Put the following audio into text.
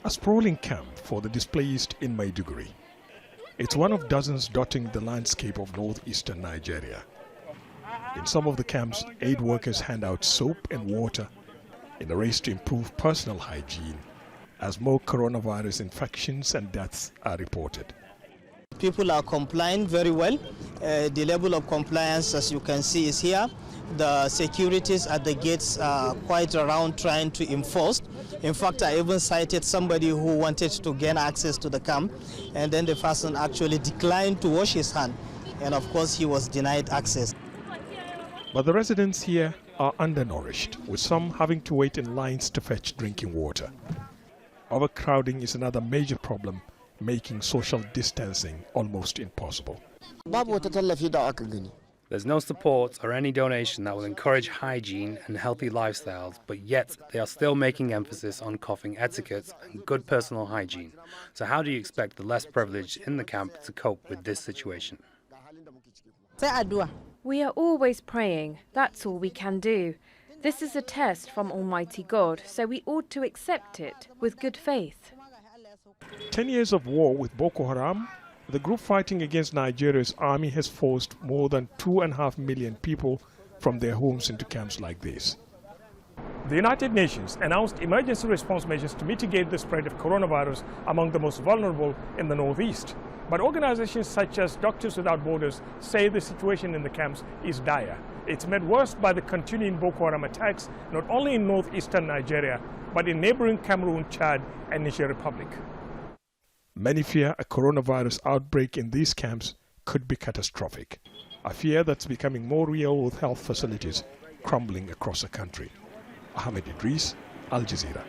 A sprawling camp for the displaced in Maiduguri. It's one of dozens dotting the landscape of northeastern Nigeria. In some of the camps, aid workers hand out soap and water in a race to improve personal hygiene as more coronavirus infections and deaths are reported. People are complying very well. The level of compliance, as you can see, is here. The securities at the gates are quite around trying to enforce. In fact, I even cited somebody who wanted to gain access to the camp, and then the person actually declined to wash his hand, and of course he was denied access. But the residents here are undernourished, with some having to wait in lines to fetch drinking water. Overcrowding is another major problem, making social distancing almost impossible. There's no support or any donation that will encourage hygiene and healthy lifestyles, but yet they are still making emphasis on coughing etiquette and good personal hygiene. So how do you expect the less privileged in the camp to cope with this situation? We are always praying. That's all we can do. This is a test from Almighty God, so we ought to accept it with good faith. 10 years of war with Boko Haram, the group fighting against Nigeria's army has forced more than 2.5 million people from their homes into camps like this. The United Nations announced emergency response measures to mitigate the spread of coronavirus among the most vulnerable in the Northeast. But organizations such as Doctors Without Borders say the situation in the camps is dire. It's made worse by the continuing Boko Haram attacks, not only in northeastern Nigeria, but in neighboring Cameroon, Chad, and Niger Republic. Many fear a coronavirus outbreak in these camps could be catastrophic, a fear that's becoming more real with health facilities crumbling across the country. Ahmed Idris, Al Jazeera.